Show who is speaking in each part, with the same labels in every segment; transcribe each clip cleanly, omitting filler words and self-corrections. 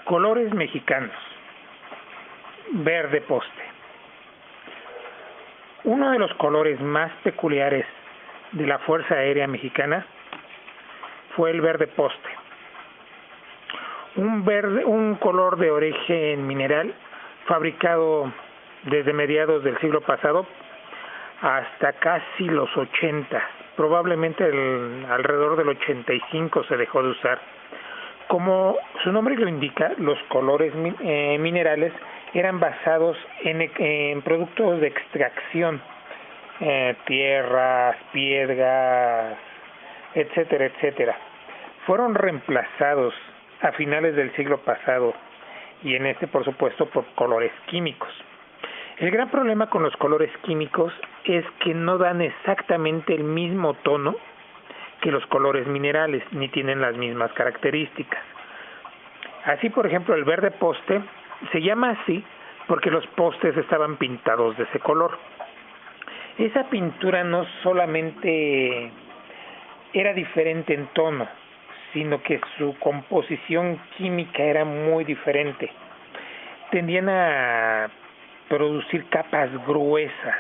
Speaker 1: Colores mexicanos. Verde poste. Uno de los colores más peculiares de la Fuerza Aérea Mexicana fue el verde poste. Un color de origen mineral fabricado desde mediados del siglo pasado hasta casi los 80, probablemente alrededor del 85 se dejó de usar. Como su nombre lo indica, los colores minerales eran basados en productos de extracción, tierras, piedras, etcétera, etcétera. Fueron reemplazados a finales del siglo pasado y en este, por supuesto, por colores químicos. El gran problema con los colores químicos es que no dan exactamente el mismo tono que los colores minerales, ni tienen las mismas características. Así, por ejemplo, el verde poste se llama así porque los postes estaban pintados de ese color. Esa pintura no solamente era diferente en tono, sino que su composición química era muy diferente. Tendían a producir capas gruesas,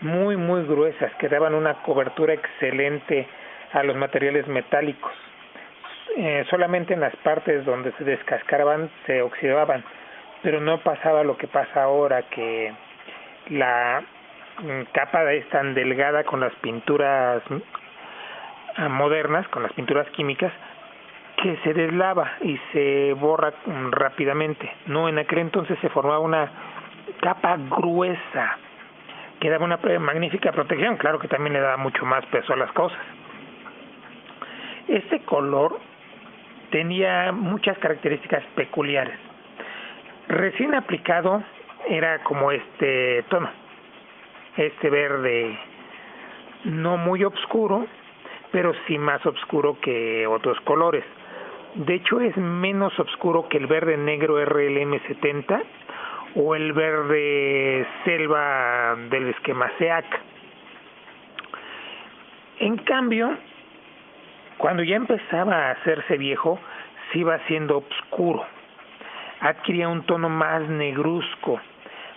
Speaker 1: muy gruesas, que daban una cobertura excelente a los materiales metálicos. Solamente en las partes donde se descascaraban se oxidaban, pero no pasaba lo que pasa ahora, que la capa es tan delgada con las pinturas modernas, con las pinturas químicas, que se deslava y se borra rápidamente. No, en aquel entonces se formaba una capa gruesa que daba una magnífica protección. Claro que también le daba mucho más peso a las cosas. Este color tenía muchas características peculiares. Recién aplicado era como este tono, este verde no muy oscuro, pero sí más oscuro que otros colores. De hecho, es menos oscuro que el verde negro RLM 70 o el verde selva del esquema SEAC. En cambio, cuando ya empezaba a hacerse viejo, se iba haciendo oscuro. Adquiría un tono más negruzco,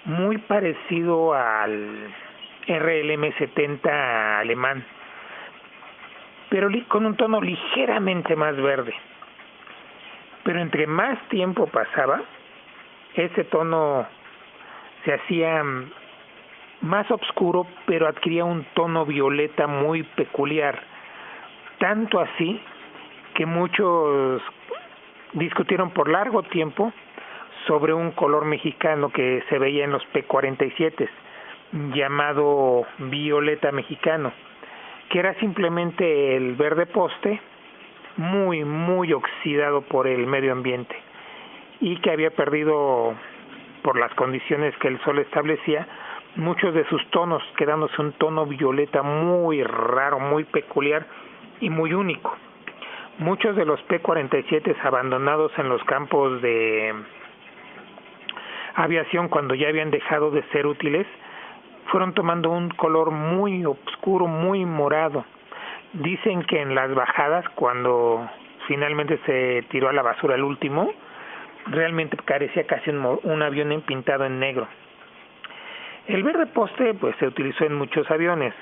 Speaker 1: muy parecido al RLM 70 alemán, pero con un tono ligeramente más verde. Pero entre más tiempo pasaba, ese tono se hacía más oscuro, pero adquiría un tono violeta muy peculiar. Tanto así que muchos discutieron por largo tiempo sobre un color mexicano que se veía en los P-47, llamado violeta mexicano, que era simplemente el verde poste muy oxidado por el medio ambiente y que había perdido, por las condiciones que el sol establecía, muchos de sus tonos, quedándose un tono violeta muy raro, muy peculiar y muy único. Muchos de los P-47 abandonados en los campos de aviación, cuando ya habían dejado de ser útiles, fueron tomando un color muy oscuro, muy morado. Dicen que en las bajadas, cuando finalmente se tiró a la basura el último, realmente parecía casi un avión pintado en negro. El verde poste pues se utilizó en muchos aviones.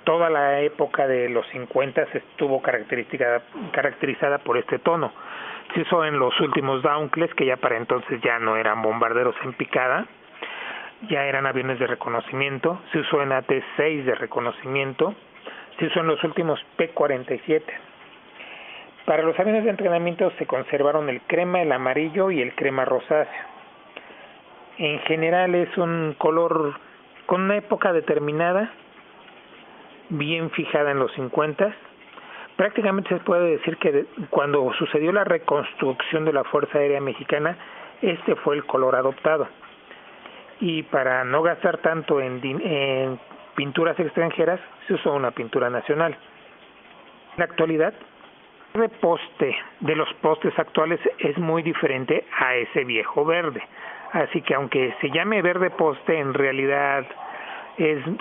Speaker 1: Toda la época de los 50 estuvo caracterizada por este tono. Se usó en los últimos Downclass, que ya para entonces ya no eran bombarderos en picada, ya eran aviones de reconocimiento. Se usó en AT-6 de reconocimiento. Se usó en los últimos P-47. Para los aviones de entrenamiento se conservaron el crema, el amarillo y el crema rosáceo. En general es un color con una época determinada, bien fijada en los 50. Prácticamente se puede decir que cuando sucedió la reconstrucción de la Fuerza Aérea Mexicana, este fue el color adoptado. Y para no gastar tanto en pinturas extranjeras, se usó una pintura nacional. En la actualidad, el verde poste de los postes actuales es muy diferente a ese viejo verde. Así que aunque se llame verde poste, en realidad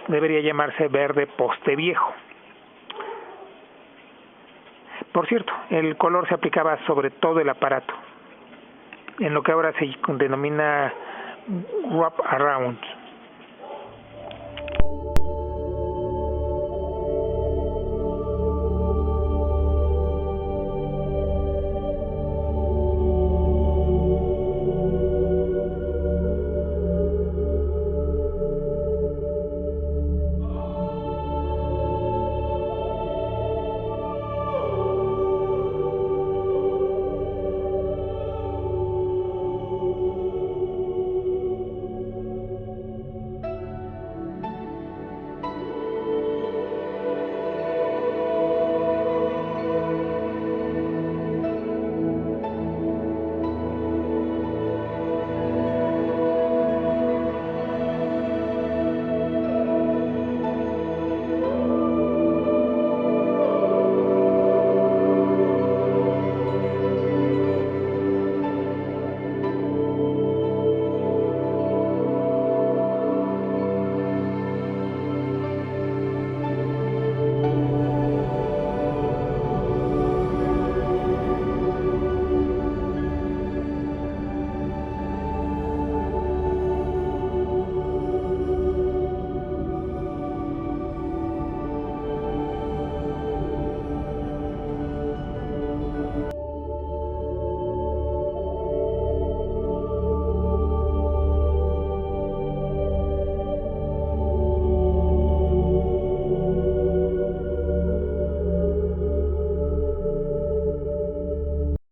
Speaker 1: debería llamarse verde poste viejo. Por cierto, el color se aplicaba sobre todo el aparato. en lo que ahora se denomina wrap around.